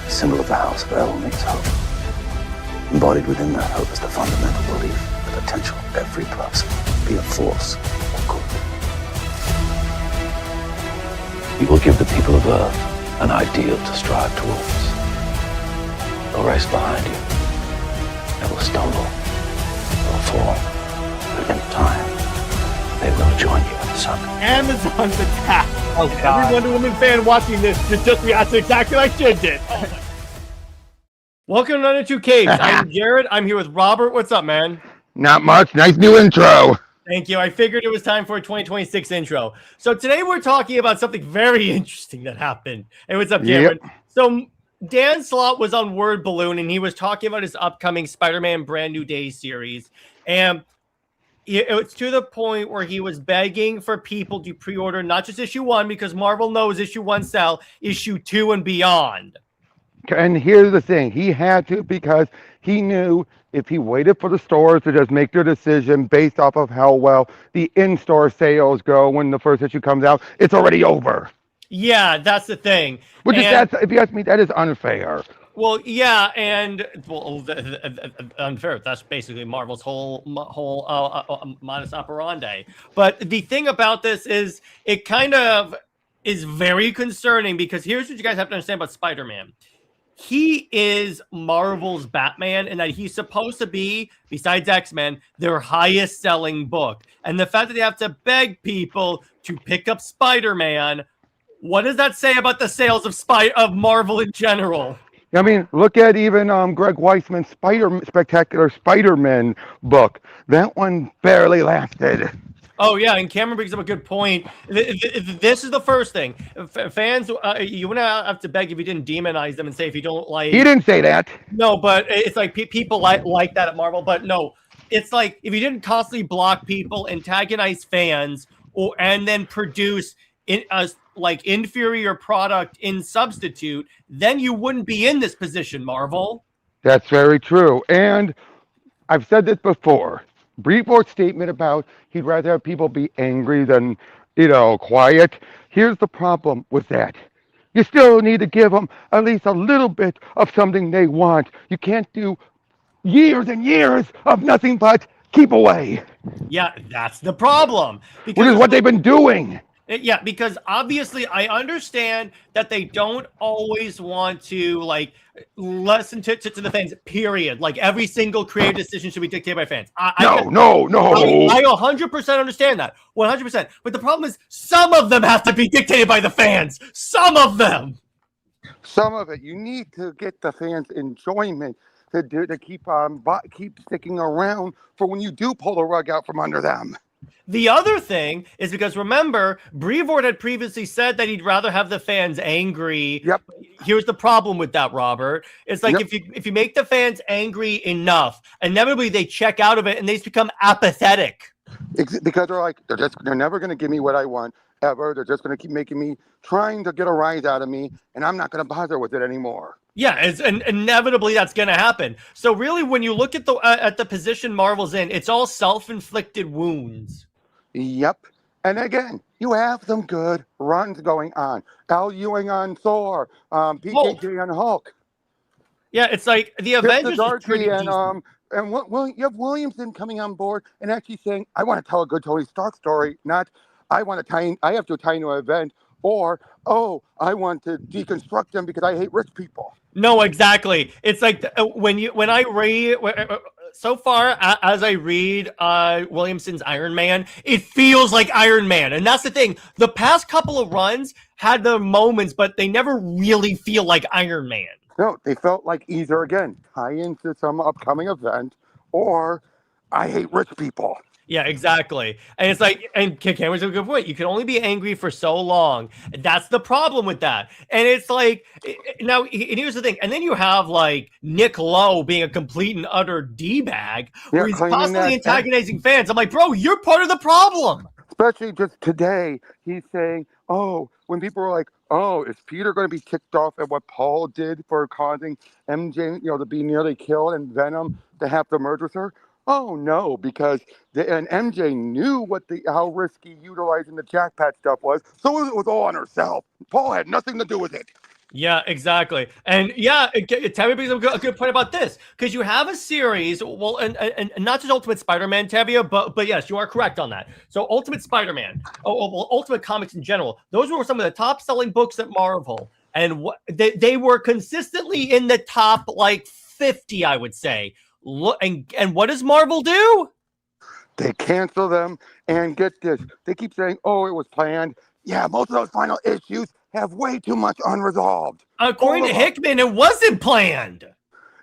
a symbol of the house of L means hope. Embodied within that hope is the fundamental belief, the potential of every person to be a force of good. You will give the people of Earth an ideal to strive towards. They'll race behind you. They will stumble. They'll fall. But in time, they will join you in the sun. Amazon's attack. Oh, God. Every Wonder Woman fan watching this just reacted exactly like Sid did. Oh, my. Welcome to Under Two Capes. I'm Jared. I'm here with Robert. What's up, man? Not much. Nice new intro. Thank you. I figured it was time for a 2026 intro. So today we're talking about something very interesting that happened. Hey, what's up, Cameron? Yep. So Dan Slott was on Word Balloon, and he was talking about his upcoming Spider-Man Brand New Day series. And it's to the point where he was begging for people to pre-order not just issue 1, because Marvel knows issue 1 sell, issue 2 and beyond. And here's the thing. He had to because he knew if he waited for the stores to just make their decision based off of how well the in-store sales go when the first issue comes out, it's already over. Yeah, that's the thing. Which is, if you ask me, that is unfair. Well, yeah, and unfair. That's basically Marvel's whole modus operandi. But the thing about this is, it kind of is very concerning because here's what you guys have to understand about Spider-Man. He is Marvel's Batman, and that he's supposed to be, besides X-Men, their highest selling book. And the fact that they have to beg people to pick up Spider-Man, what does that say about the sales of Marvel in general? I mean, look at even Greg Weisman's Spectacular Spider-Man book. That one barely lasted. Oh, yeah, and Cameron brings up a good point. This is the first thing. Fans, you wouldn't have to beg if you didn't demonize them and say if you don't like... He didn't say that. No, but it's like people like that at Marvel. But no, it's like if you didn't constantly block people, antagonize fans, and then produce like inferior product in substitute, then you wouldn't be in this position, Marvel. That's very true. And I've said this before. Brevoort's statement about he'd rather have people be angry than, quiet. Here's the problem with that. You still need to give them at least a little bit of something they want. You can't do years and years of nothing but keep away. Yeah, that's the problem. Which is what they've been doing. Yeah, because obviously I understand that they don't always want to listen to the fans, period. Like every single creative decision should be dictated by fans. No. I 100% understand that. 100%. But the problem is some of them have to be dictated by the fans. Some of them. Some of it. You need to get the fans' enjoyment to keep sticking around for when you do pull the rug out from under them. The other thing is because, remember, Brevoort had previously said that he'd rather have the fans angry. Yep. Here's the problem with that, Robert. It's like if you make the fans angry enough, inevitably they check out of it and they just become apathetic. Because they're never going to give me what I want ever. They're just going to keep making me, trying to get a rise out of me, and I'm not going to bother with it anymore. Yeah, and inevitably that's going to happen. So really, when you look at the position Marvel's in, it's all self-inflicted wounds. Yep. And again, you have some good runs going on. Al Ewing on Thor, PKJ on Hulk. Yeah, it's like the Avengers is pretty decent. And you have Williamson coming on board and actually saying, I want to tell a good Tony Stark story, not I have to tie into an event, or I want to deconstruct them because I hate rich people. No, exactly. It's like when I read so far as I read Williamson's Iron Man, it feels like Iron Man, and that's the thing. The past couple of runs had their moments, but they never really feel like Iron Man. No, they felt like either again tie into some upcoming event, or I hate rich people. Yeah, exactly. And it's like, and Cameron's a good point. You can only be angry for so long. That's the problem with that. And it's like, now, and here's the thing. And then you have like Nick Lowe being a complete and utter D-bag, where he's constantly antagonizing fans. I'm like, bro, you're part of the problem. Especially just today, he's saying, when people were like, is Peter going to be kicked off at what Paul did for causing MJ, to be nearly killed and Venom to have to merge with her? Oh, no, because MJ knew how risky utilizing the jackpot stuff was, so it was all on herself. Paul had nothing to do with it. Yeah, exactly. And yeah, Tevye brings up a good point about this because you have a series, well, and not just Ultimate Spider-Man, Tevye, but yes, you are correct on that. So Ultimate Spider-Man, well, Ultimate Comics in general, those were some of the top-selling books at Marvel, and they were consistently in the top like 50, I would say. Look, and what does Marvel do? They cancel them, and get this, they keep saying, oh, it was planned. Yeah, most of those final issues have way too much unresolved. According to Hickman, it wasn't planned.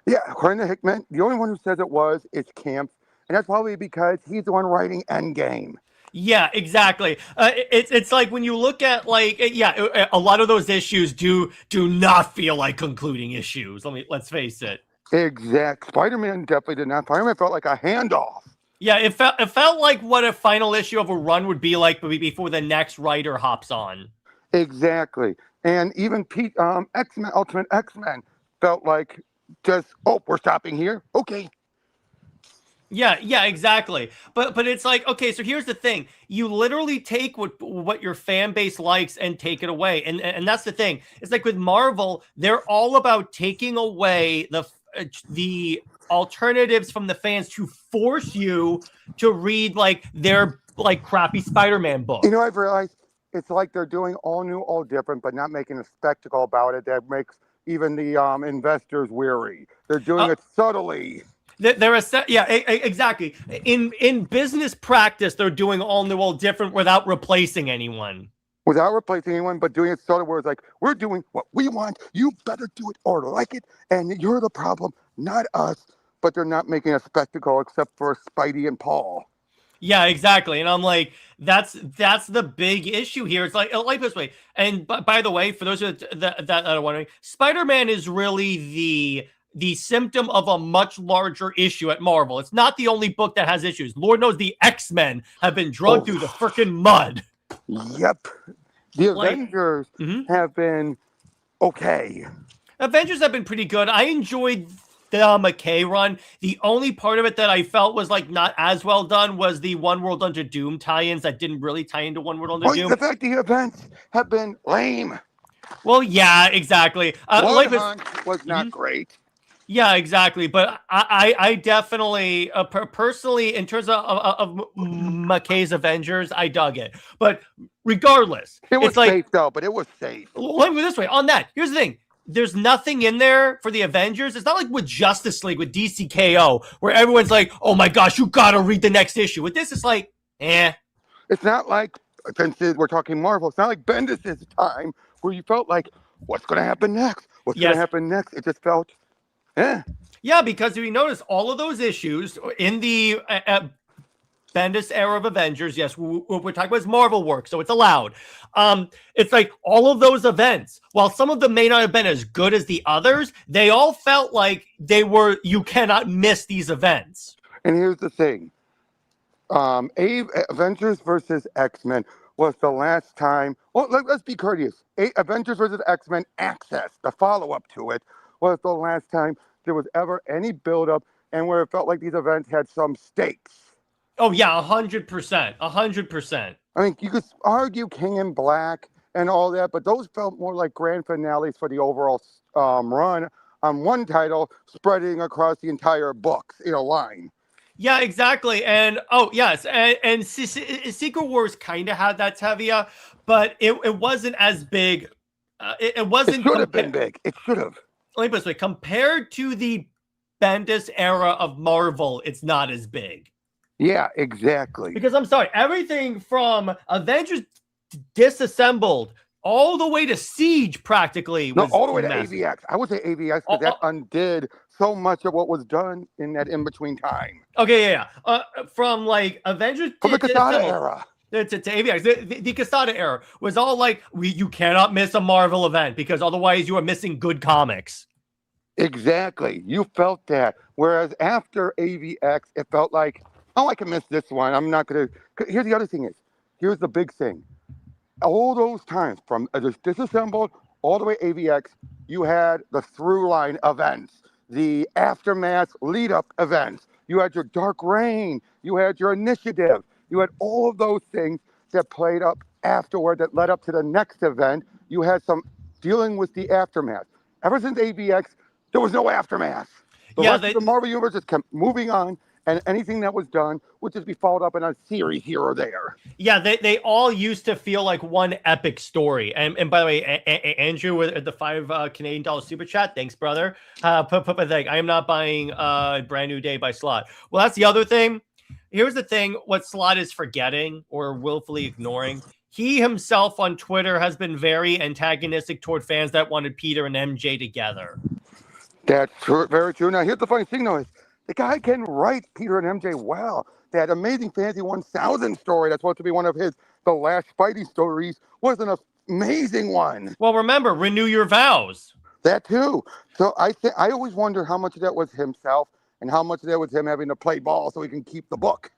Yeah, according to Hickman, the only one who says it was is Camp, and that's probably because he's the one writing Endgame. Yeah, exactly. It's like when you look at like a lot of those issues do not feel like concluding issues. Let's face it. Exact. Spider-Man definitely did not. Spider-Man felt like a handoff. Yeah, it felt like what a final issue of a run would be like before the next writer hops on. Exactly. And even X-Men, Ultimate X-Men felt like just, oh, we're stopping here. Okay. Yeah, exactly. But it's like, okay, so here's the thing. You literally take what your fan base likes and take it away. And that's the thing. It's like with Marvel, they're all about taking away the alternatives from the fans to force you to read like their like crappy Spider-Man book. You know, I've realized it's like they're doing all new, all different, but not making a spectacle about it that makes even the investors weary. They're doing it subtly. Exactly. In business practice, they're doing all new, all different without replacing anyone. Without replacing anyone, but doing it sort of where it's like, we're doing what we want. You better do it or like it, and you're the problem, not us. But they're not making a spectacle except for Spidey and Paul. Yeah, exactly. And I'm like, that's the big issue here. It's like this way. And by the way, for those that are wondering, Spider-Man is really the symptom of a much larger issue at Marvel. It's not the only book that has issues. Lord knows the X-Men have been drugged through the freaking mud. Yep. The Avengers have been okay. Avengers have been pretty good. I enjoyed the McKay run. The only part of it that I felt was like not as well done was the One World Under Doom tie-ins that didn't really tie into One World Under Doom. The fact the events have been lame. Well, yeah, exactly. Blood Hunt was not great. Yeah, exactly. But I definitely, personally, in terms of McKay's Avengers, I dug it. But regardless, it was it's like, safe though. But it was safe. Let me put it this way. On that, here's the thing. There's nothing in there for the Avengers. It's not like with Justice League, with DCKO, where everyone's like, oh my gosh, you gotta read the next issue. With this, it's like, eh. It's not like, since we're talking Marvel, it's not like Bendis' time where you felt like, what's going to happen next? What's going to happen next? It just felt, eh. Yeah, because if you notice, all of those issues in the Bendis era of Avengers, yes, we're talking about his Marvel work, so it's allowed. It's like all of those events, while some of them may not have been as good as the others, they all felt like you cannot miss these events. And here's the thing. Avengers versus X-Men was the last time, well, let's be courteous. Avengers versus X-Men Access, the follow-up to it, was the last time there was ever any build-up and where it felt like these events had some stakes. Oh, yeah, 100%. 100%. I mean, you could argue King in Black and all that, but those felt more like grand finales for the overall run on one title spreading across the entire book, line. Yeah, exactly. And oh yes, and Secret Wars kind of had that Tevye, but it wasn't as big. It wasn't. It should have been big. It should have. Let me put it this way: compared to the Bendis era of Marvel, it's not as big. Yeah, exactly. Because I'm sorry, everything from Avengers Disassembled all the way to Siege practically was all the way massive. to AVX. I would say AVX because that undid so much of what was done in that in-between time. Okay, yeah. From like Avengers from the Quesada era to AVX, the Quesada era was all like you cannot miss a Marvel event because otherwise you are missing good comics. Exactly, you felt that. Whereas after AVX, it felt like, oh, I can miss this one. I'm not gonna. Here's the other thing here's the big thing. All those times from Disassembled all the way AVX, you had the through line events, the aftermath lead up events. You had your Dark Reign, you had your Initiative, you had all of those things that played up afterward that led up to the next event. You had some dealing with the aftermath. Ever since AVX, there was no aftermath. The Yeah, rest of the Marvel Universe just kept moving on, and anything that was done would just be followed up in a series here or there. Yeah, they all used to feel like one epic story. And by the way, Andrew with the $5 Canadian super chat, thanks, brother. Put a thing. I am not buying Brand New Day by Slott. Well, that's the other thing. Here's the thing: what Slott is forgetting or willfully ignoring. He himself on Twitter has been very antagonistic toward fans that wanted Peter and MJ together. That's true, very true. Now, here's the funny thing, though, is the guy can write Peter and MJ well. That Amazing Fantasy 1000 story that's supposed to be one of his, the last Spidey stories, was an amazing one. Well, remember, renew your vows. That too. So I always wonder how much of that was himself and how much of that was him having to play ball so he can keep the book.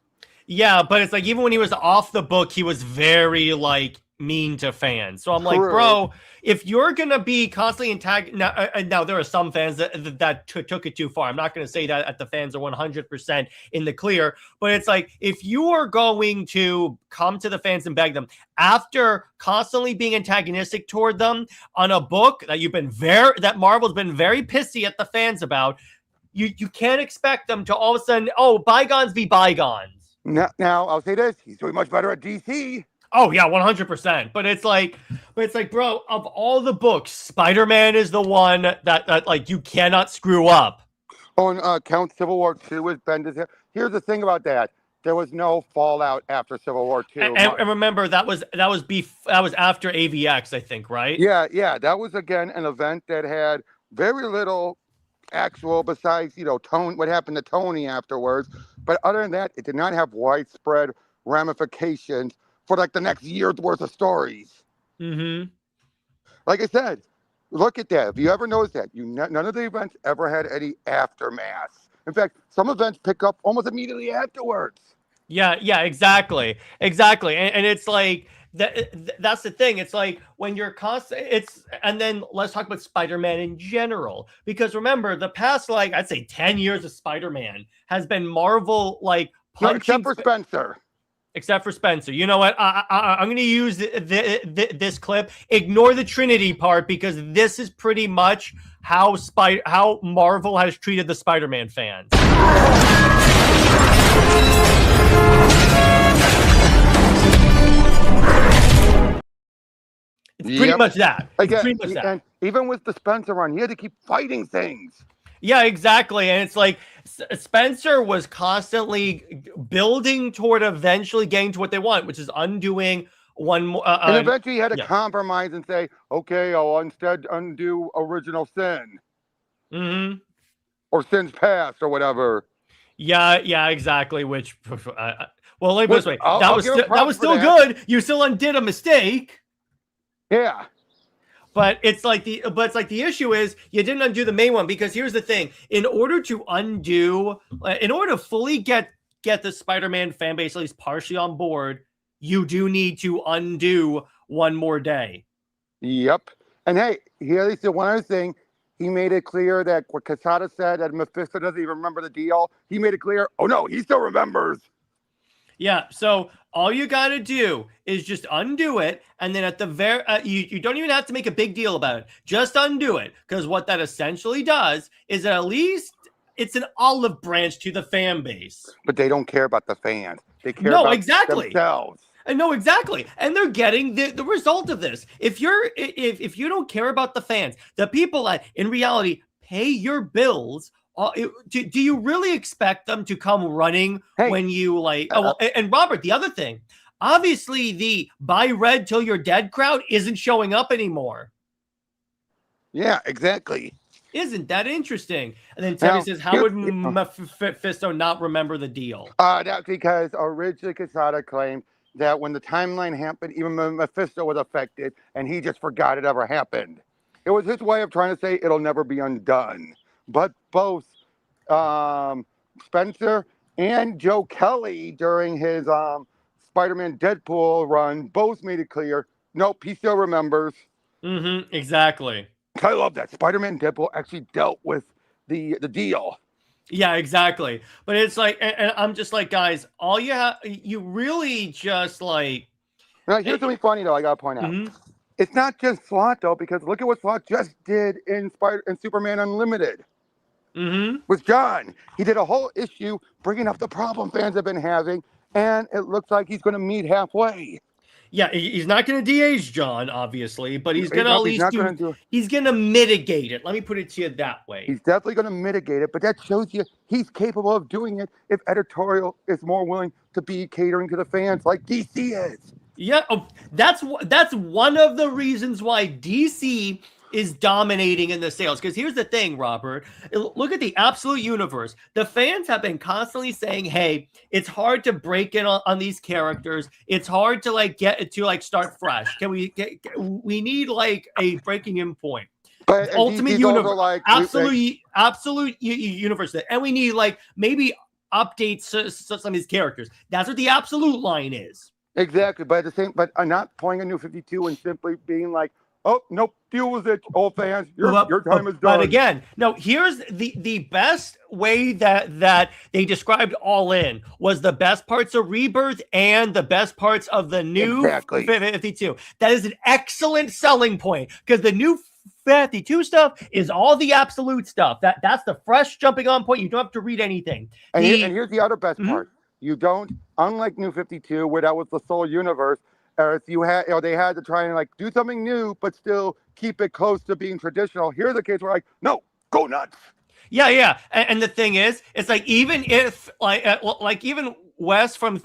Yeah, but it's like even when he was off the book, he was very like mean to fans. So I'm like, bro, if you're gonna be constantly now there are some fans that took it too far. I'm not gonna say that the fans are 100% in the clear, but it's like if you are going to come to the fans and beg them after constantly being antagonistic toward them on a book that Marvel's been very pissy at the fans about, you can't expect them to all of a sudden, bygones be bygones. Now I'll say this: he's doing much better at DC. Oh yeah, 100%. But it's like, bro, of all the books, Spider-Man is the one that like you cannot screw up. On Count Civil War 2 with Bendis. Here's the thing about that: there was no fallout after Civil War 2. And remember, that was after AVX, I think, right? Yeah, that was again an event that had very little actual besides what happened to Tony afterwards. But other than that, it did not have widespread ramifications for like the next year's worth of stories. Mm-hmm. Like I said, look at that. If you ever noticed that, none of the events ever had any aftermath. In fact, some events pick up almost immediately afterwards. Yeah, exactly. And it's like that's the thing. It's like when you're and then let's talk about Spider-Man in general, because remember the past like I'd say 10 years of Spider-Man has been Marvel like punching. Except for Spencer. Except for Spencer. You know what? I'm going to use this clip. Ignore the Trinity part because this is pretty much how Marvel has treated the Spider-Man fans. It's pretty much that. And even with the Spencer run, he had to keep fighting things. Yeah, exactly. And it's like Spencer was constantly building toward eventually getting to what they want, which is undoing one more. And eventually he had to compromise and say, okay, I'll instead undo Original Sin. Mm-hmm. Or Sin's Past or whatever. Yeah, exactly. Which, well, let me put it this way. That was still good. You still undid a mistake. Yeah. But it's like the issue is you didn't undo the main one, because here's the thing: in order to fully get the Spider-Man fan base at least partially on board, you do need to undo one more day. Yep. And hey, here is the one other thing. He made it clear that what Quesada said that Mephisto doesn't even remember the deal. He made it clear. Oh no, he still remembers. Yeah, so all you got to do is just undo it, and then at the you don't even have to make a big deal about it. Just undo it, because what that essentially does is at least it's an olive branch to the fan base. But they don't care about the fans. They care about themselves. No, exactly, and they're getting the result of this. If you don't care about the fans, the people that in reality pay your bills. Do you really expect them to come running when you like? And Robert, the other thing, obviously the buy red till you're dead crowd isn't showing up anymore. Yeah, exactly. Isn't that interesting? And then Terry says, how would Mephisto not remember the deal? That's because originally Quesada claimed that when the timeline happened, even Mephisto was affected, and he just forgot it ever happened. It was his way of trying to say it'll never be undone. But both Spencer and Joe Kelly during his Spider-Man Deadpool run both made it clear, nope, he still remembers. Mm-hmm, exactly. I love that. Spider-Man Deadpool actually dealt with the deal. Yeah, exactly. But it's like, and I'm just like, guys, you really just like... Now, here's something funny, though, I got to point out. Mm-hmm. It's not just Slott though, because look at what Slott just did in Superman Unlimited with John. He did a whole issue bringing up the problem fans have been having, and it looks like he's going to meet halfway. Yeah, he's not going to de-age John, obviously, but he's going to at least he's going to mitigate it. Let me put it to you that way. He's definitely going to mitigate it, but that shows you he's capable of doing it if editorial is more willing to be catering to the fans like DC is. Yeah, that's one of the reasons why DC is dominating in the sales. Because here's the thing, Robert. Look at the Absolute Universe. The fans have been constantly saying, hey, it's hard to break in on these characters. It's hard to start fresh. We need like a breaking in point. But Ultimate Universe, like, absolute Universe. And we need like maybe updates to some of these characters. That's what the Absolute line is. Exactly. But but I'm not playing a New 52 and simply being like, oh, nope, deal with it, old fans. Your time is done. But again, no, here's the best way that they described All In was the best parts of Rebirth and the best parts of the new 52. That is an excellent selling point because the new 52 stuff is all the Absolute stuff. That's the fresh jumping on point. You don't have to read anything. And here's the other best part. You don't, unlike New 52, where that was the sole universe, if you had, they had to try and like do something new, but still keep it close to being traditional. Here's the case where like, no, go nuts. Yeah. And the thing is, it's like, even if even Wes from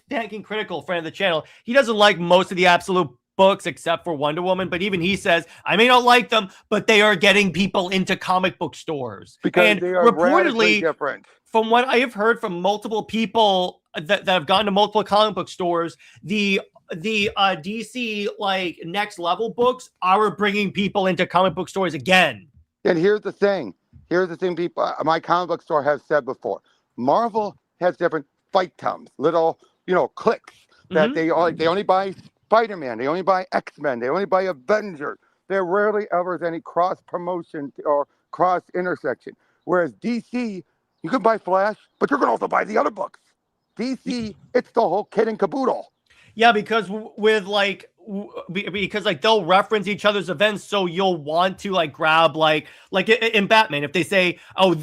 Thanking Critical, friend of the channel, he doesn't like most of the Absolute books except for Wonder Woman, but even he says, I may not like them, but they are getting people into comic book stores. Because they are reportedly different. From what I have heard from multiple people that have gone to multiple comic book stores, the DC like Next Level books are bringing people into comic book stores again. And here's the thing people, my comic book store has said before, Marvel has different fight tomes, little, clicks that they only buy Spiderman, they only buy X-Men, they only buy Avengers. There rarely ever is any cross promotion or cross intersection. Whereas DC, you can buy Flash, but you're going to also buy the other books. DC, it's the whole kit and caboodle. Yeah, because they'll reference each other's events, so you'll want to like grab like in Batman if they say, oh,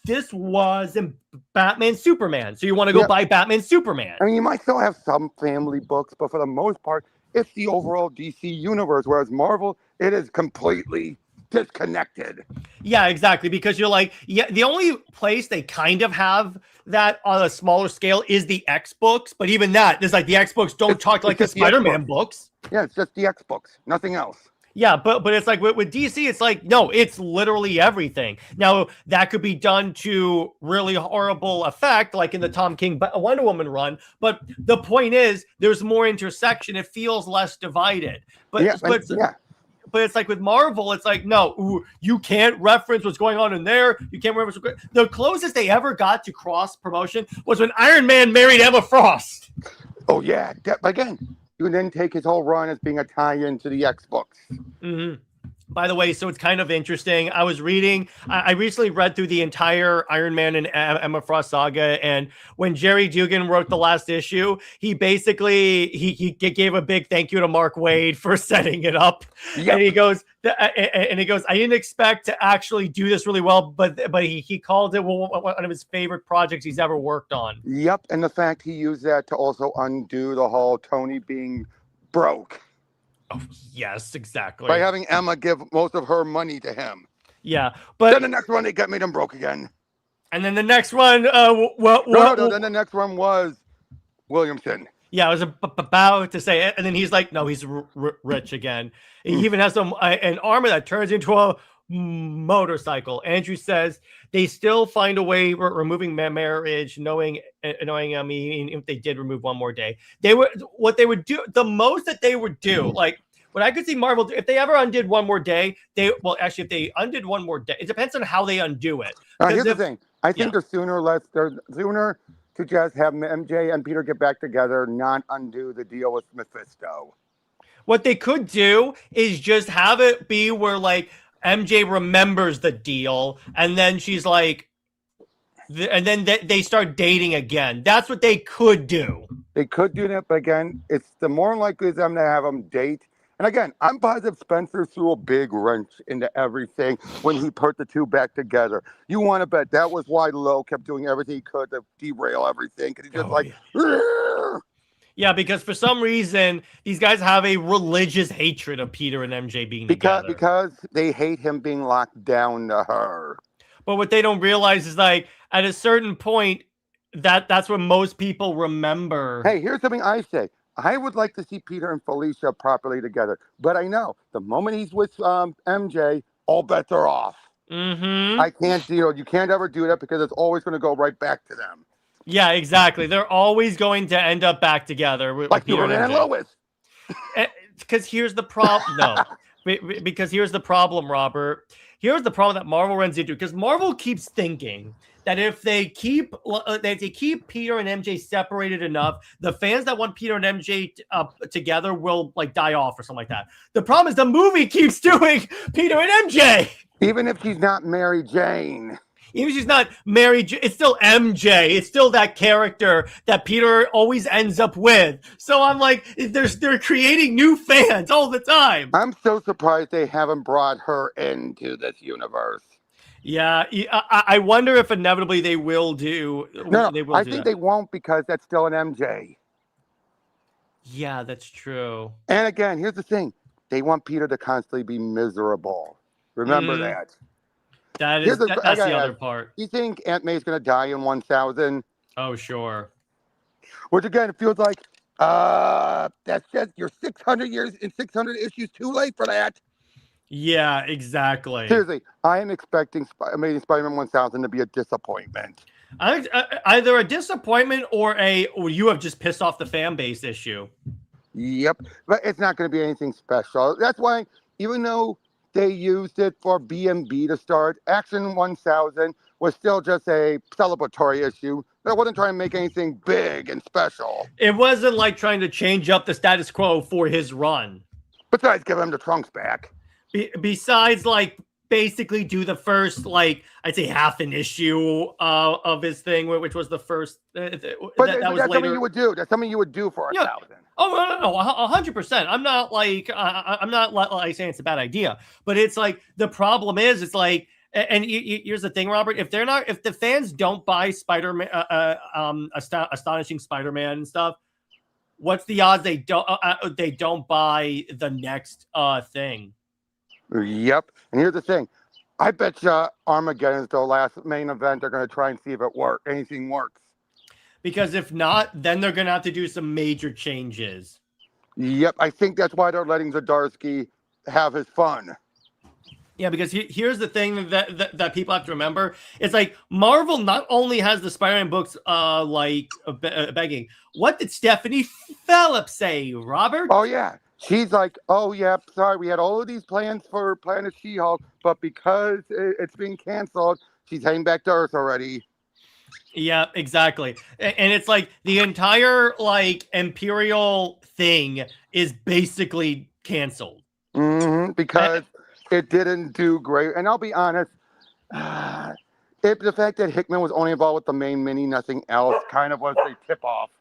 this was in Batman Superman, so you want to go buy Batman Superman. I mean, you might still have some family books, but for the most part, it's the overall DC universe. Whereas Marvel, it is completely disconnected. Yeah, exactly. Because you're like, the only place they kind of have that on a smaller scale is the X books, but even that, there's like the X books don't talk like the Spider-Man books. Yeah, it's just the X books, nothing else. Yeah, but it's like with DC, it's like, no, it's literally everything. Now, that could be done to really horrible effect, like in the Tom King Wonder Woman run. But the point is, there's more intersection. It feels less divided. But it's like with Marvel, it's like, no, you can't reference what's going on in there. You can't reference. The closest they ever got to cross promotion was when Iron Man married Emma Frost. Oh, yeah. Again, you can then take his whole run as being a tie-in to the X books. By the way, so it's kind of interesting. I was reading, I recently read through the entire Iron Man and Emma Frost saga. And when Jerry Dugan wrote the last issue, he basically, he gave a big thank you to Mark Waid for setting it up. Yep. And he goes, I didn't expect to actually do this really well, but he called it one of his favorite projects he's ever worked on. Yep. And the fact he used that to also undo the whole Tony being broke. Oh, yes, exactly. By having Emma give most of her money to him. Yeah, but then the next one, they made him broke again. And then the next one, then the next one was Williamson. Yeah, I was about to say it, and then he's like, no, he's rich again. He even has an armor that turns into a motorcycle. Andrew says they still find a way removing marriage, knowing I mean, if they did remove one more day, the most that they would do, like what I could see Marvel do, if they ever undid one more day, if they undid one more day, it depends on how they undo it. Here's the thing. I think they're sooner to just have MJ and Peter get back together, not undo the deal with Mephisto. What they could do is just have it be where like MJ remembers the deal, and then she's like, and then they start dating again. That's what they could do. They could do that, but again, it's the more likely is them to have them date. And again, I'm positive Spencer threw a big wrench into everything when he put the two back together. You want to bet that was why Lowe kept doing everything he could to derail everything, because he's just like, "Rrr." Yeah, because for some reason these guys have a religious hatred of Peter and MJ being together. Because they hate him being locked down to her. But what they don't realize is like at a certain point that's what most people remember. Hey, here's something I say. I would like to see Peter and Felicia properly together, but I know the moment he's with MJ, all bets are off. I can't deal. You can't ever do that because it's always going to go right back to them. Yeah, exactly. They're always going to end up back together with Like Peter and Lois. Because here's the problem. No, because here's the problem, Robert. Here's the problem that Marvel runs into. Because Marvel keeps thinking that if they keep Peter and MJ separated enough, the fans that want Peter and MJ together will like die off or something like that. The problem is the movie keeps doing Peter and MJ. Even if she's not Mary Jane. Even if she's not Mary, it's still MJ. It's still that character that Peter always ends up with. So I'm like, they're creating new fans all the time. I'm so surprised they haven't brought her into this universe. Yeah, I wonder if inevitably they will do. No, they will I do think that. they won't because that's still an MJ. Yeah, that's true. And again, here's the thing. They want Peter to constantly be miserable. Remember that. That's the other part. You think Aunt May's going to die in 1000? Oh, sure. Which again, it feels like that's just you're 600 years and 600 issues too late for that. Yeah, exactly. Seriously, I am expecting Amazing Spider-Man 1000 to be a disappointment. Either a disappointment or you have just pissed off the fan base issue. Yep, but it's not going to be anything special. That's why, even though they used it for B&B to start, Action 1000 was still just a celebratory issue. They wasn't trying to make anything big and special. It wasn't like trying to change up the status quo for his run. Besides, give him the trunks back. Besides, like, basically do the first, like, I'd say half an issue of his thing, which was the first. But that's something you would do. That's something you would do for 1000. Oh no, 100%. I'm not like I'm not like saying it's a bad idea, but it's like the problem is it's like, and here's the thing, Robert. If the fans don't buy Spider-Man, Astonishing Spider-Man and stuff, what's the odds they don't buy the next thing? Yep. And here's the thing. I bet you Armageddon is the last main event. They're going to try and see if anything works. Because if not, then they're going to have to do some major changes. Yep. I think that's why they're letting Zdarsky have his fun. Yeah, because here's the thing that people have to remember. It's like Marvel not only has the Spider-Man books begging. What did Stephanie Phillips say, Robert? Oh, yeah. She's like, oh, yeah, sorry, we had all of these plans for Planet She-Hulk, but because it's being canceled, she's heading back to Earth already. Yeah, exactly. And it's like the entire, like, Imperial thing is basically canceled. Because it didn't do great. And I'll be honest, the fact that Hickman was only involved with the main mini, nothing else, kind of was a tip-off.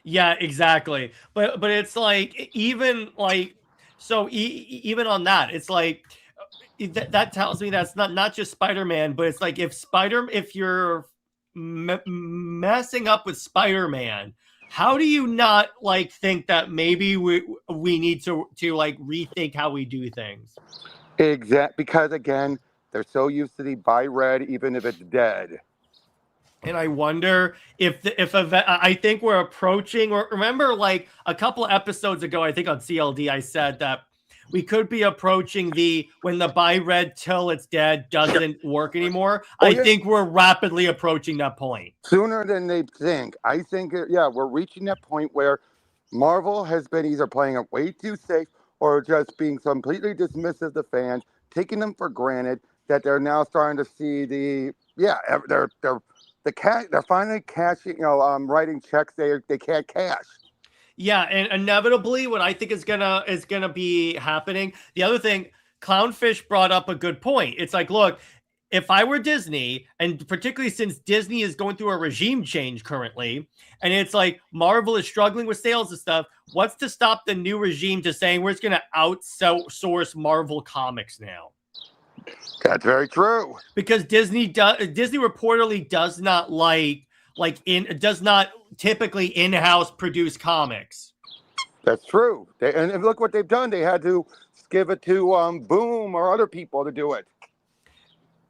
Yeah, exactly. But it's like even like so even on that, it's like that tells me that's not just Spider-Man, but it's like if you're messing up with Spider-Man, how do you not like think that maybe we need to like rethink how we do things? Exactly, because again, they're so used to the buy red, even if it's dead. And I wonder if I think we're approaching. Remember, like a couple of episodes ago, I think on CLD, I said that we could be approaching when the buy red till it's dead doesn't work anymore. I think we're rapidly approaching that point. Sooner than they think. I think, we're reaching that point where Marvel has been either playing it way too safe or just being completely dismissive of the fans, taking them for granted that they're now starting to see they're finally cashing, writing checks they can't cash. Yeah, and inevitably, what I think is gonna be happening. The other thing, Clownfish brought up a good point. It's like, look, if I were Disney, and particularly since Disney is going through a regime change currently, and it's like Marvel is struggling with sales and stuff, what's to stop the new regime to saying we're just going to outsource Marvel comics now? That's very true. Because Disney reportedly does not does not typically in-house produce comics. That's true. And look what they've done. They had to give it to Boom or other people to do it.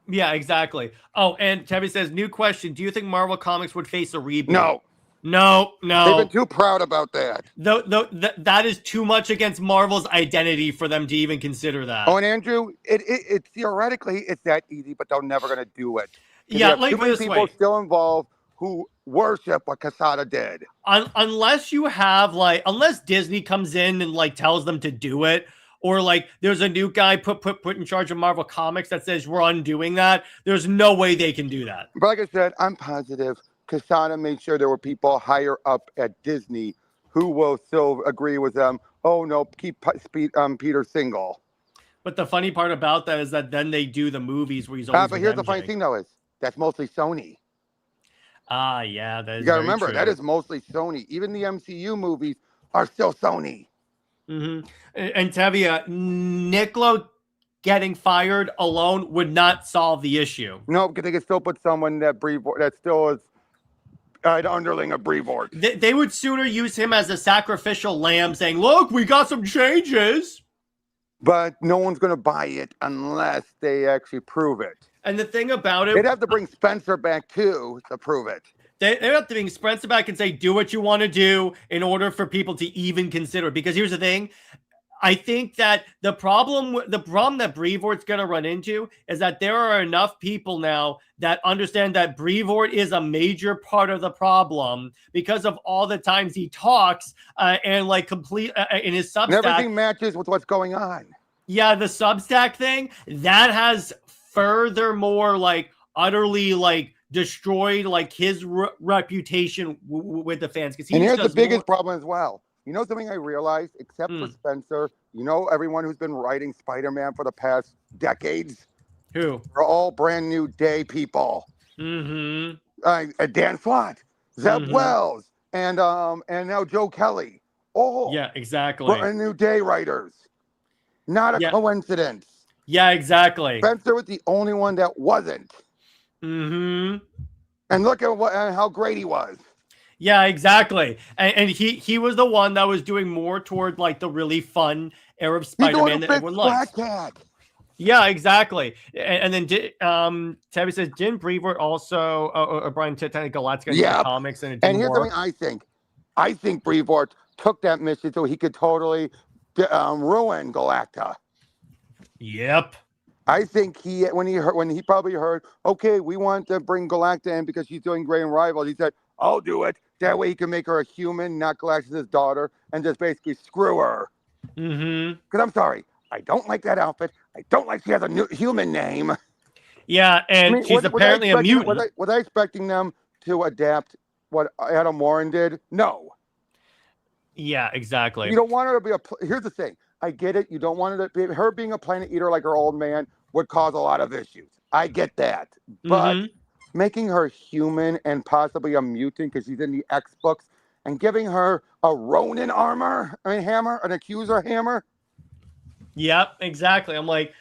Yeah, exactly. Oh, and Tevin says, new question. Do you think Marvel Comics would face a reboot? No. No. They've been too proud about that. That is too much against Marvel's identity for them to even consider that. Oh, and Andrew, it theoretically, it's that easy, but they're never going to do it. Yeah, like too many this people way. still involved who worship what Quesada did. Unless you have unless Disney comes in and tells them to do it, or there's a new guy put in charge of Marvel Comics that says we're undoing that, there's no way they can do that. But like I said, I'm positive Quesada made sure there were people higher up at Disney who will still agree with them. Oh no, keep Peter single. But the funny part about that is that then they do the movies where he's always but here's the funny thing though is that's mostly Sony. Yeah, that is. You gotta remember that is mostly Sony. Even the MCU movies are still Sony. Mm-hmm. And Tevia, Niccolo getting fired alone would not solve the issue. No, because they could still put someone that still is an underling of Brevoort. They would sooner use him as a sacrificial lamb, saying, "Look, we got some changes." But no one's going to buy it unless they actually prove it. And the thing about it, they'd have to bring Spencer back too to prove it. They have to bring Spencer back and say, do what you want to do in order for people to even consider it. Because here's the thing. I think that the problem that Brevoort's going to run into is that there are enough people now that understand that Brevoort is a major part of the problem because of all the times he talks and complete in his Substack. And everything matches with what's going on. Yeah, the Substack thing, that has furthermore utterly destroyed his reputation with the fans. And here's the biggest problem as well. You know something I realized, except for Spencer, everyone who's been writing Spider-Man for the past decades? Who? They're all brand new day people. Mm-hmm. Dan Slott, Zeb Wells, and now Joe Kelly. Oh, yeah, exactly. Brand new day writers. Not a coincidence. Yeah, exactly. Spencer was the only one that wasn't. Mm-hmm. And look at how great he was. Yeah, exactly. And he was the one that was doing more toward the really fun era of Spider-Man that everyone likes. Yeah, exactly. And then Tabby says, didn't Brevoort also or Brian Titanic Galactica into the comics and here's something I think. I think Brevoort took that mission so he could totally ruin Galacta. Yep. I think when he probably heard, okay, we want to bring Galacta in because she's doing great in Rivals, he said, I'll do it. That way he can make her a human, not Galactus' daughter, and just basically screw her. Mm-hmm. Because I'm sorry, I don't like that outfit. I don't like she has a new human name. Yeah, and she's apparently a mutant. Was I expecting them to adapt what Adam Warren did? No. Yeah, exactly. You don't want her to be here's the thing. I get it. You don't want her being a planet eater like her old man would cause a lot of issues. I get that. But making her human and possibly a mutant because she's in the X books and giving her a Ronin hammer, an accuser hammer. Yep, exactly. I'm like,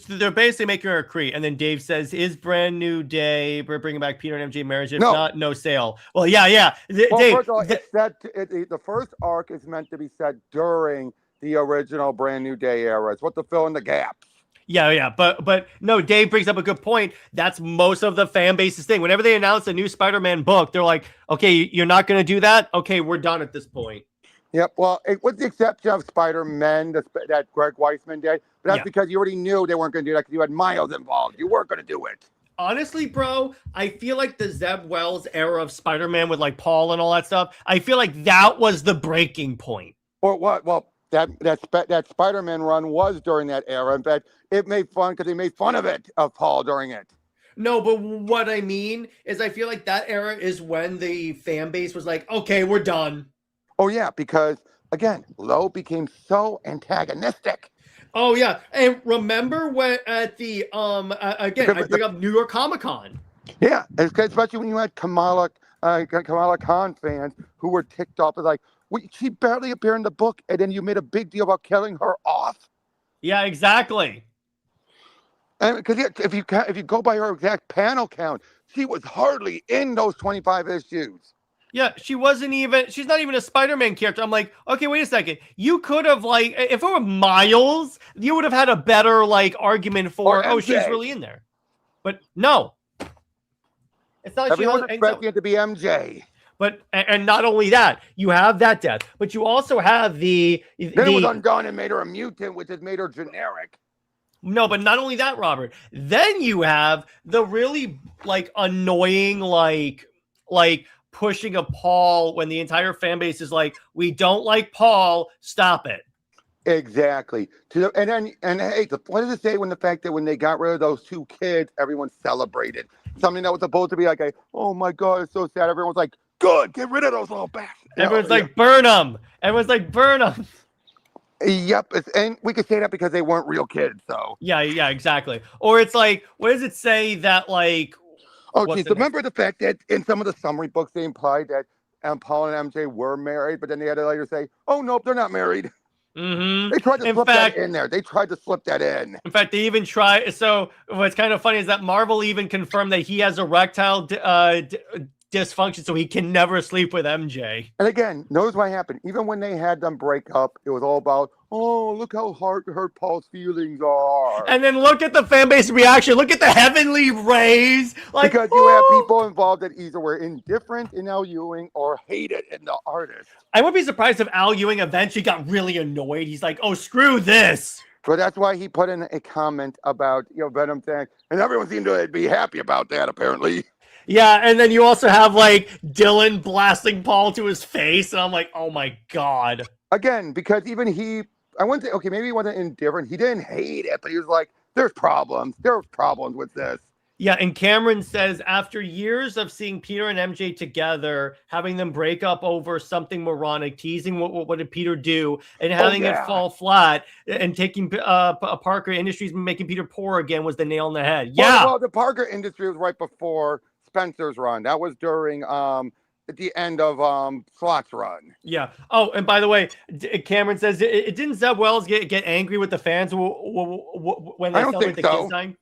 they're basically making her a Kree. And then Dave says, is brand new day, we're bringing back Peter and MJ marriage. If not, no sale. Well, yeah. Dave, first of all, the first arc is meant to be set during the original Brand New Day era. It's what to fill in the gaps. Yeah. But no, Dave brings up a good point. That's most of the fan base's thing. Whenever they announce a new Spider-Man book, they're like, okay, you're not going to do that? Okay, we're done at this point. Yep. Well, with the exception of Spider-Man that Greg Weisman did, but that's because you already knew they weren't going to do that because you had Miles involved. You weren't going to do it. Honestly, bro, I feel like the Zeb Wells era of Spider-Man with Paul and all that stuff, I feel like that was the breaking point. Or what? Well, that Spider-Man run was during that era. In fact, it made fun because they made fun of Paul during it. No, but what I mean is I feel like that era is when the fan base was like, okay, we're done. Oh, yeah, because, again, Lowe became so antagonistic. Oh yeah, and remember when at the again I bring up New York Comic Con. Yeah, especially when you had Kamala Khan fans who were ticked off. Like, she barely appeared in the book, and then you made a big deal about killing her off. Yeah, exactly. And because if you go by her exact panel count, she was hardly in those 25 issues. Yeah, she's not even a Spider-Man character. I'm like, okay, wait a second. You could have, like, if it were Miles, you would have had a better, like, argument for, oh, she's really in there. But no. It's not. Everyone's expecting it to be MJ. But, and not only that, you have that death, but you also have then it was undone and made her a mutant, which has made her generic. No, but not only that, Robert. Then you have the really, like, annoying, like pushing of Paul when the entire fan base is like, we don't like Paul, stop it. Exactly. And hey, what does it say when they got rid of those two kids, everyone celebrated? Something that was supposed to be like oh my God, it's so sad. Everyone's like, good, get rid of those little bastards. Everyone's like, burn them. Everyone's like, burn them. Yep, and we could say that because they weren't real kids, so. Yeah, exactly. Or it's like, what does it say that, like, oh, geez, remember the fact that in some of the summary books they implied that Paul and MJ were married, but then they had to later say, oh, nope, they're not married. Mm-hmm. They tried to slip that in there. They tried to slip that in. In fact, they even try. So what's kind of funny is that Marvel even confirmed that he has erectile dysfunction, so he can never sleep with MJ. And again, notice what happened. Even when they had them break up, it was all about, oh, look how hurt Paul's feelings are. And then look at the fan base reaction. Look at the heavenly rays. Like, because you have people involved that either were indifferent in Al Ewing or hated in the artist. I would be surprised if Al Ewing eventually got really annoyed. He's like, oh, screw this. So that's why he put in a comment about Venom saying, and everyone seemed to be happy about that, apparently. Yeah, and then you also have, like, Dylan blasting Paul to his face, and I'm like, oh my God. Again, because even I wouldn't say, okay, maybe he wasn't indifferent. He didn't hate it, but he was like, there's problems. There's problems with this. Yeah, and Cameron says, after years of seeing Peter and MJ together, having them break up over something moronic, teasing what did Peter do, and having it fall flat, and taking Parker Industries and making Peter poor again was the nail in the head. Yeah. Well, the Parker Industries was right before Spencer's run. That was during at the end of Slott's run. Yeah. Oh, and by the way, Cameron says it didn't Zeb Wells get angry with the fans when they celebrate the kids dying?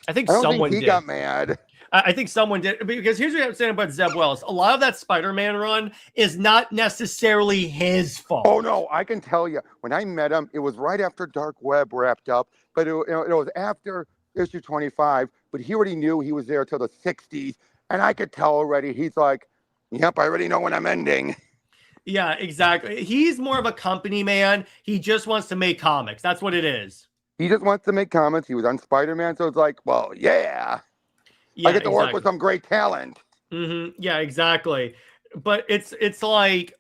I think someone did. He got mad. I think someone did, because here's what I'm saying about Zeb Wells. A lot of that Spider-Man run is not necessarily his fault. Oh no, I can tell you. When I met him, it was right after Dark Web wrapped up, but it was after issue 25. But he already knew he was there till the 60s, and I could tell already. He's like, "Yep, I already know when I'm ending." Yeah, exactly. He's more of a company man. He just wants to make comics. That's what it is. He just wants to make comics. He was on Spider-Man, so it's like, well, yeah, I get to work with some great talent. Mm-hmm. Yeah, exactly. But it's like,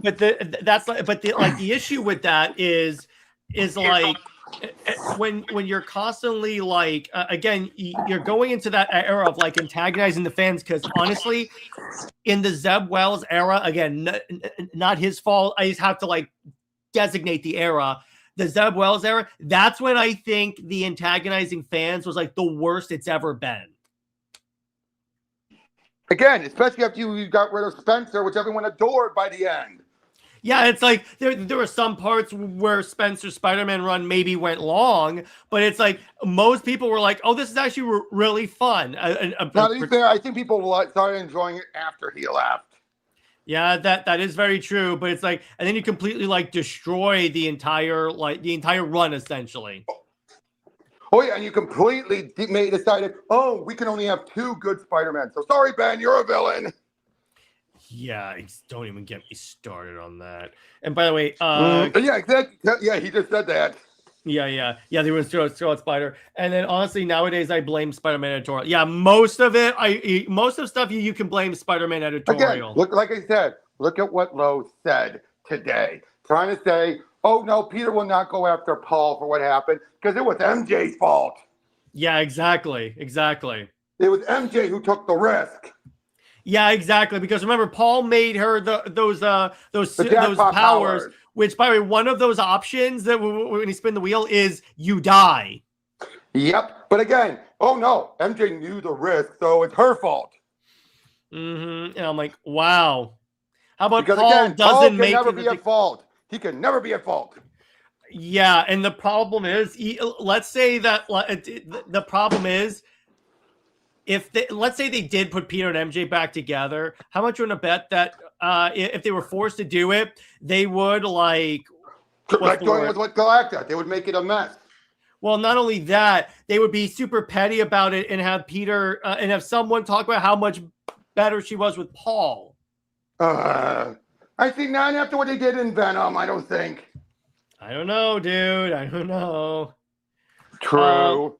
but the issue with that is like when you're constantly like again you're going into that era of like antagonizing the fans, because honestly, in the Zeb Wells era, again, not his fault. I just have to like designate the era. The Zeb Wells era, that's when I think the antagonizing fans was like the worst it's ever been. Again, especially after you got rid of Spencer, which everyone adored by the end. Yeah, it's like there were some parts where Spencer's Spider-Man run maybe went long, but it's like most people were like, oh, this is actually really fun. Now, to be fair, I think people started enjoying it after he left. Yeah, that is very true, but it's like, and then you completely like destroy the entire run essentially. Oh yeah, and you completely decided, oh, we can only have two good Spider-Men. So sorry, Ben, you're a villain. Yeah, don't even get me started on that. And by the way, yeah, exactly. Yeah, he just said that. Yeah. They were throw out Spider, and then honestly, nowadays I blame Spider-Man editorial. Yeah, most of stuff you can blame Spider-Man editorial. Again, look, like I said, look at what Lowe said today, trying to say, oh no, Peter will not go after Paul for what happened because it was MJ's fault. Yeah, exactly. It was MJ who took the risk. Yeah, exactly. Because remember, Paul made her those jackpot powers. Which, by the way, one of those options that when you spin the wheel is you die. Yep. But again, oh no, MJ knew the risk, so it's her fault. And I'm like, wow. How about Because Paul again, doesn't Paul can make never be at fault. He can never be at fault. Yeah, and the problem is, let's say that the problem is, let's say they did put Peter and MJ back together, how much you want to bet that if they were forced to do it, they would like doing with Galacta, they would make it a mess. Well, not only that, they would be super petty about it and have Peter and have someone talk about how much better she was with Paul. I think not after what they did in Venom. I don't think. I don't know, dude. I don't know. True.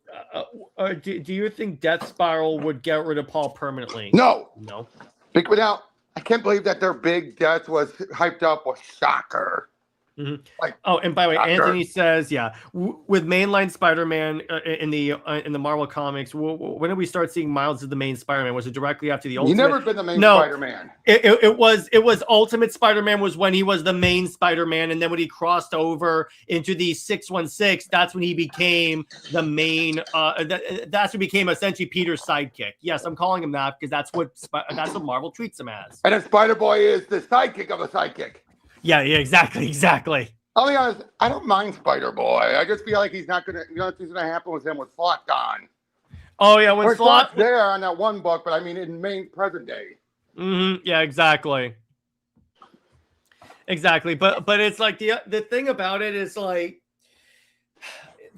Do you think Death Spiral would get rid of Paul permanently? No. No. Now, I can't believe that their big death was hyped up with Shocker. Mm-hmm. And by the way, Anthony says, yeah, with mainline Spider-Man in the Marvel comics, when did we start seeing Miles as the main Spider-Man? Was it directly after the Ultimate? He never been the main Spider-Man. It was Ultimate Spider-Man was when he was the main Spider-Man, and then when he crossed over into the 616, that's when he became the main. That's when he became essentially Peter's sidekick. Yes, I'm calling him that because that's what Marvel treats him as. And then Spider-Boy is the sidekick of a sidekick. Yeah, exactly. I'll be honest, I don't mind Spider-Boy. I just feel like he's not gonna, nothing's gonna happen with him with Slott gone. Oh yeah, when Slott's there on that one book, but I mean in main present day. Yeah, exactly. But it's like the thing about it is like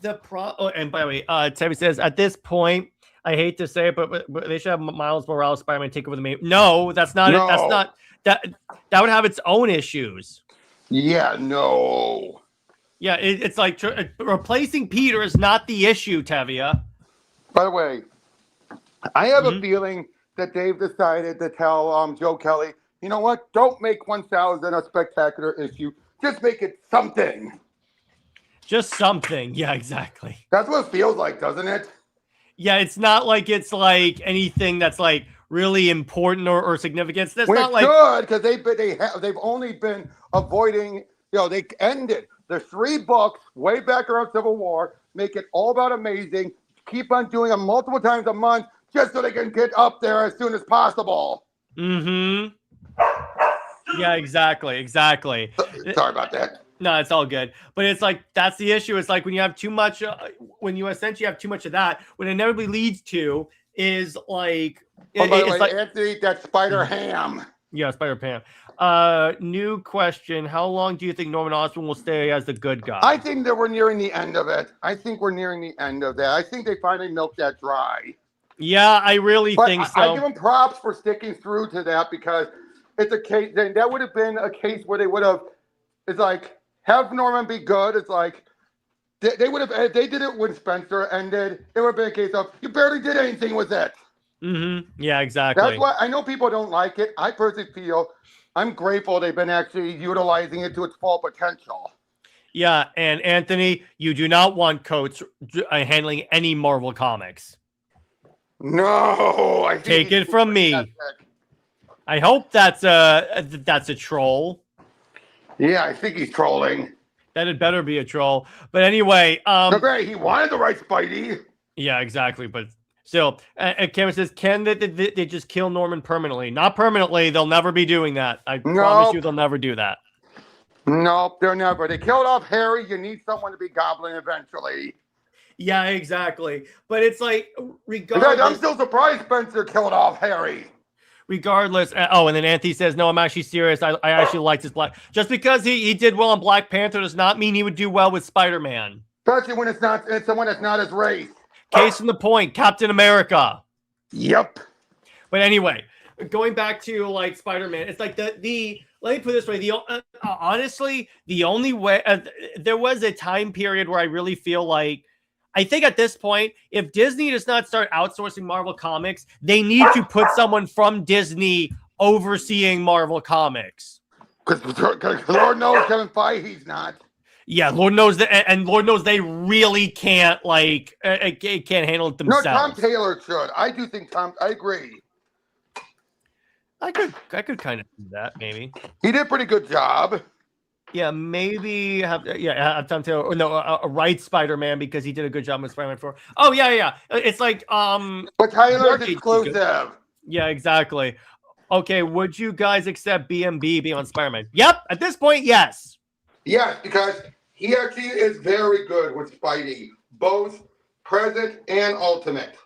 and by the way, Tevy says at this point, I hate to say it, but they should have Miles Morales Spider-Man take over the main. No, that's not it. That's not. That would have its own issues. Yeah, no. Yeah, it's like replacing Peter is not the issue, Tevia. By the way, I have a feeling that they've decided to tell Joe Kelly, you know what? Don't make 1000 a spectacular issue. Just make it something. Just something. Yeah, exactly. That's what it feels like, doesn't it? Yeah, it's not like it's like anything that's like really important or significant. That's not like good because they've only been avoiding. You know, they ended the 3 books way back around Civil War. Make it all about amazing. Keep on doing them multiple times a month just so they can get up there as soon as possible. Yeah, exactly. Sorry about that. No, it's all good. But it's like that's the issue. It's like when you have too much, when you essentially have too much of that, what it inevitably leads to is like. By the way, like, Anthony, that's Spider Ham. Yeah, Spider Pam. New question: how long do you think Norman Osborn will stay as the good guy? I think that we're nearing the end of it. I think they finally milked that dry. Yeah, I really think so. I give them props for sticking through to that because it's a case. That would have been a case where they would have. It's like. Have Norman be good. It's like they would have. If they did it when Spencer ended, it would have been a case of you barely did anything with it. Yeah, exactly. That's why I know people don't like it. I personally feel I'm grateful they've been actually utilizing it to its full potential. Yeah, and Anthony, you do not want Coates handling any Marvel comics. No, take it from me. I hope that's a troll. Yeah, I think he's trolling. That had better be a troll. But anyway, great. He wanted the right Spidey. Yeah, exactly. But still, Cameron says, can they just kill Norman permanently? Not permanently. They'll never be doing that. I promise you, they'll never do that. Nope, they're never. They killed off Harry. You need someone to be Goblin eventually. Yeah, exactly. But it's like, regardless. I'm still surprised Spencer killed off Harry. Regardless, and then Anthony says, no, I'm actually serious. I actually liked his Black. Just because he did well on Black Panther does not mean he would do well with Spider-Man. Especially when it's someone that's not his race. Case in the point, Captain America. Yep. But anyway, going back to like Spider-Man, it's like the let me put it this way. Honestly, the only way there was a time period where I really feel like I think at this point, if Disney does not start outsourcing Marvel Comics, they need to put someone from Disney overseeing Marvel Comics. Because Lord knows Kevin Feige's not. Yeah, Lord knows that, and Lord knows they really can't can't handle it themselves. No, Tom Taylor should. I do think I agree. I could kind of do that maybe. He did a pretty good job. Yeah, maybe have time to write Spider-Man because he did a good job with Spider-Man 4. Oh yeah. It's like But Tyler's exclusive. Yeah, exactly. Okay, would you guys accept BMB being on Spider-Man? Yep, at this point, yes. Yes, because he actually is very good with Spidey, both present and ultimate.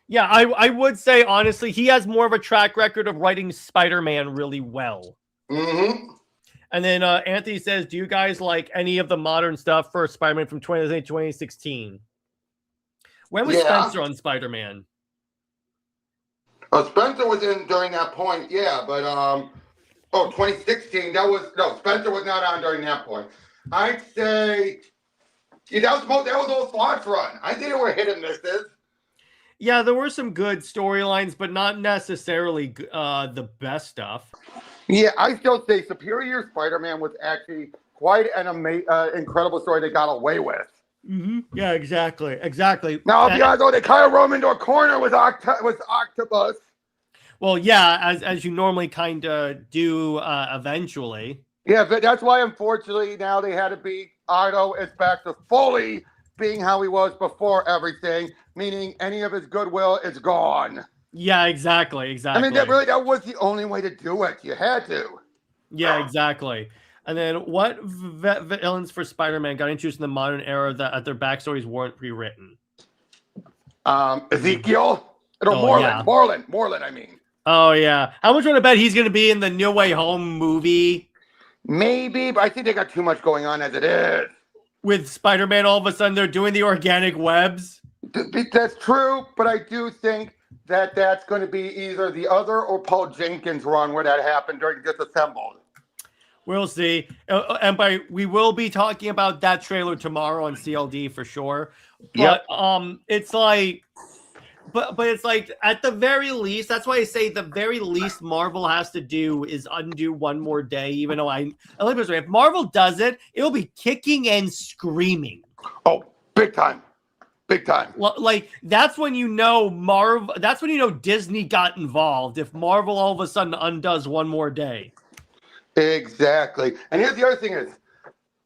Yeah, I would say honestly, he has more of a track record of writing Spider-Man really well. Mm-hmm. And then Anthony says, do you guys like any of the modern stuff for Spider-Man from 2016? When was Spencer on Spider-Man? Spencer was in during that point, yeah, but 2016, Spencer was not on during that point. I'd say that was old Slott's run. I think it were hit and misses. Yeah, there were some good storylines, but not necessarily the best stuff. Yeah, I still say Superior Spider-Man was actually quite an incredible story they got away with. Mm-hmm. Yeah, exactly. Now, I'll be honest, though, they kind of rolled into a corner with Octopus. Well, yeah, as you normally kind of do eventually. Yeah, but that's why, unfortunately, now they had to be Otto is back to fully being how he was before everything, meaning any of his goodwill is gone. Yeah, exactly. I mean, that was the only way to do it. You had to. Yeah, exactly. And then what villains for Spider-Man got introduced in the modern era that their backstories weren't pre-written? Ezekiel? No, Moreland, I mean. Oh, yeah. How much would I bet he's going to be in the No Way Home movie? Maybe, but I think they got too much going on as it is. With Spider-Man, all of a sudden, they're doing the organic webs? That's true, but I do think that's going to be either the other or Paul Jenkins run where that happened during Disassembled. We'll see. And we will be talking about that trailer tomorrow on CLD for sure. But it's like, but it's like at the very least, that's why I say the very least Marvel has to do is undo one more day. Even though if Marvel does it, it'll be kicking and screaming. Oh, big time. Like that's when you know Marvel. That's when you know Disney got involved. If Marvel all of a sudden undoes one more day. Exactly. And here's the other thing is,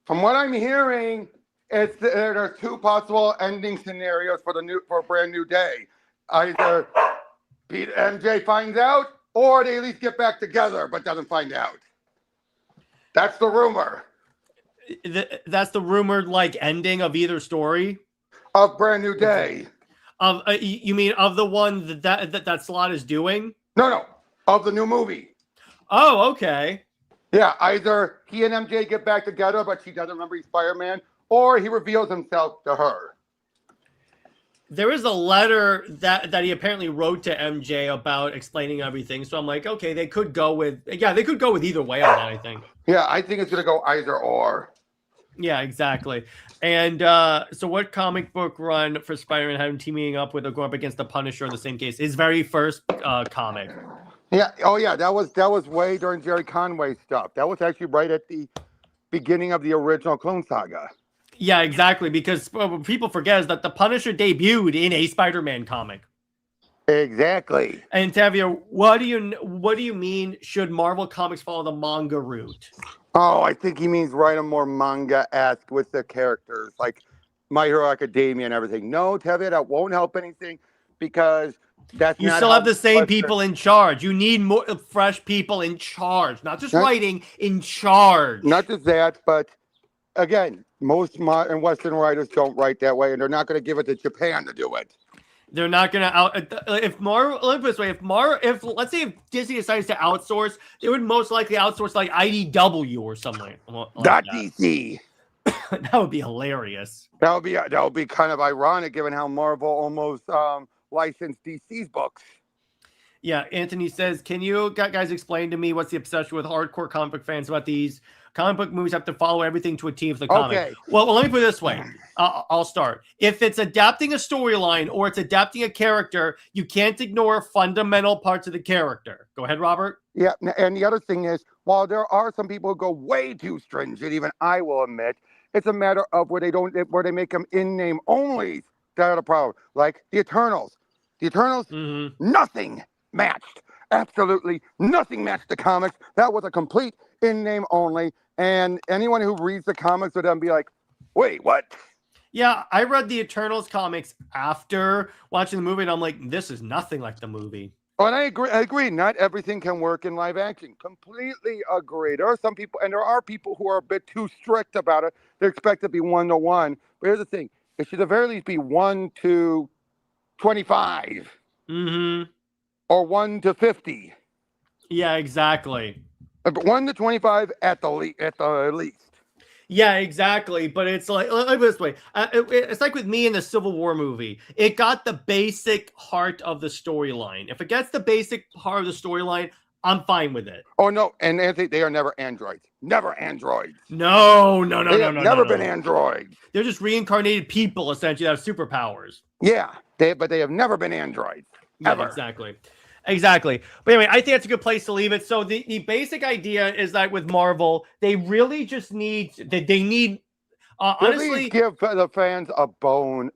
from what I'm hearing, there are two possible ending scenarios for a brand new day. Either MJ finds out, or they at least get back together, but doesn't find out. That's the rumor. That's the rumored like ending of either story of Brand New Day. You mean of the one that Slott is doing? No, of the new movie. Oh, okay. Yeah, either he and MJ get back together, but she doesn't remember he's Spider-Man, or he reveals himself to her. There is a letter that he apparently wrote to MJ about explaining everything. So I'm like, okay, they could go with either way on that, I think. Yeah, I think it's going to go either or. Yeah, exactly. And so what comic book run for Spider-Man had him teaming up with or going up against the Punisher in the same case? His very first comic. Yeah. Oh, yeah. That was way during Jerry Conway stuff. That was actually right at the beginning of the original Clone Saga. Yeah, exactly. Because what people forget is that the Punisher debuted in a Spider-Man comic. Exactly. And Tavia, what do you mean? Should Marvel Comics follow the manga route? Oh, I think he means write a more manga-esque with the characters, like My Hero Academia and everything. No, Tavia, that won't help anything because that's you still have the same people in charge. You need more fresh people in charge, not just writing, in charge. Not just that, but again, most modern Western writers don't write that way, and they're not going to give it to Japan to do it. They're not going to if let's say if Disney decides to outsource, they would most likely outsource like IDW or something. Not that. DC. That would be hilarious. That would be kind of ironic given how Marvel almost licensed DC's books. Yeah, Anthony says, can you guys explain to me what's the obsession with hardcore comic book fans about these comic book movies have to follow everything to a T of the comic? Okay. Well, let me put it this way. I'll start. If it's adapting a storyline or it's adapting a character, you can't ignore fundamental parts of the character. Go ahead, Robert. Yeah, and the other thing is, while there are some people who go way too stringent, even I will admit, it's a matter of where they make them in name only that are the problem. Like the Eternals. The Eternals, nothing matched. Absolutely nothing matched the comics. That was a complete in name only. And anyone who reads the comics would then be like, wait, what? Yeah, I read the Eternals comics after watching the movie, and I'm like, this is nothing like the movie. Oh, and I agree. Not everything can work in live action. Completely agree. There are some people, and there are people who are a bit too strict about it. They expect it to be 1-to-1. But here's the thing: it should at the very least be 1-to-25, or 1-to-50. Yeah, exactly. But 1-to-25 at the least. Yeah, exactly. But it's like this way. It's like with me in the Civil War movie. It got the basic heart of the storyline. If it gets the basic heart of the storyline, I'm fine with it. Oh no, and Anthony, they are never androids. Never androids. No. They have never been androids. They're just reincarnated people essentially that have superpowers. Yeah, but they have never been androids. Ever. Yeah, exactly. But anyway, I think that's a good place to leave it. So the basic idea is that with Marvel, they really just need honestly give the fans a bone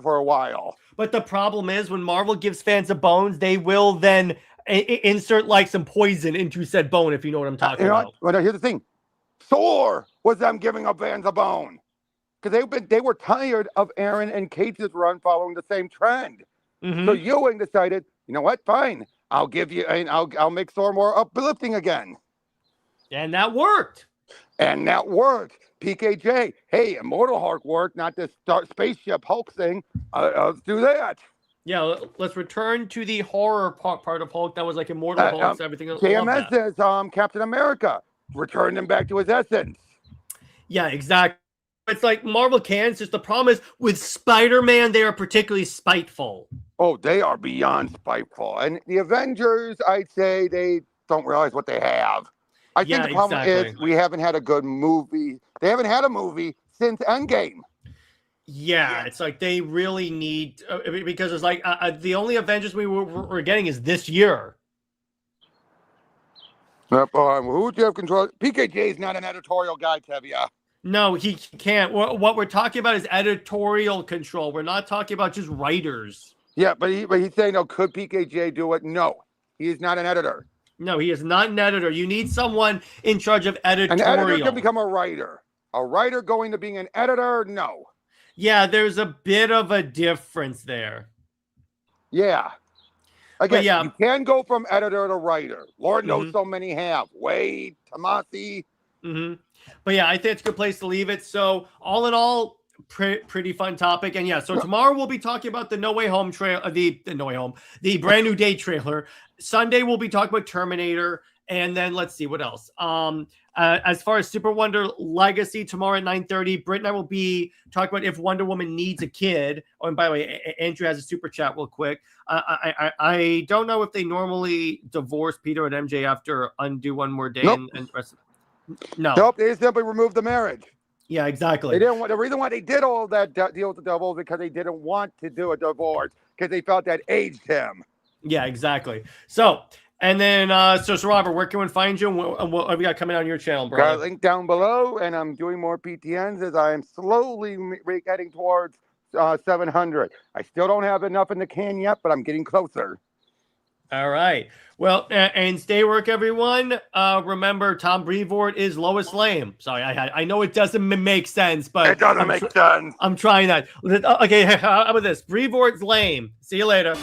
for a while. But the problem is when Marvel gives fans a bone, they will then insert like some poison into said bone, if you know what I'm talking about. Well, now, here's the thing: Thor was them giving up fans a bone because they were tired of Aaron and Cage's run following the same trend. So Ewing decided, you know what? Fine, I'll give you, and I'll make Thor more uplifting again. And that worked. PKJ, hey, Immortal Hulk worked, not this spaceship Hulk thing. Let's do that. Yeah, let's return to the horror part of Hulk. That was like Immortal Hulk, everything else. JMS says Captain America returned him back to his essence. Yeah, exactly. It's like Marvel can. It's just the problem is with Spider-Man, they are particularly spiteful. Oh, they are beyond spiteful. And the Avengers, I'd say they don't realize what they have. I think the problem is we haven't had a good movie. They haven't had a movie since Endgame. Yeah, it's like they really need because it's like the only Avengers we're getting is this year. Who do you have control? PKJ is not an editorial guy, Tevia. No, he can't. What we're talking about is editorial control. We're not talking about just writers. Yeah, but he's saying, no, could PKJ do it? No, he is not an editor. No, he is not an editor. You need someone in charge of editorial. An editor can become a writer. A writer going to being an editor? No. Yeah, there's a bit of a difference there. Yeah. Again, you can go from editor to writer. Lord knows so many have. Wade, Tomasi. But yeah, I think it's a good place to leave it. So all in all, pretty fun topic. And yeah, so tomorrow we'll be talking about the No Way Home trailer, the No Way Home, the Brand New Day trailer. Sunday we'll be talking about Terminator, and then let's see what else. As far as Super Wonder Legacy tomorrow at 9:30, Britt and I will be talking about if Wonder Woman needs a kid. Oh, and by the way, Andrew has a super chat real quick. I don't know if they normally divorce Peter and MJ after Undo One More Day. Nope. and rest. No. Nope, they simply removed the marriage. Yeah, exactly. They didn't want, the reason why they did all that deal with the devil is because they didn't want to do a divorce because they felt that aged him. Yeah, exactly. So, and then, so Robert, where can we find you? And what have you got coming on your channel, bro? Got a link down below, and I'm doing more PTNs as I am slowly getting towards 700. I still don't have enough in the can yet, but I'm getting closer. All right. Well, and stay work, everyone. Remember, Tom Brevoort is Lois Lane. Sorry, I know it doesn't make sense, but it doesn't make sense. I'm trying that. Okay, how about this? Brevoort's lame. See you later.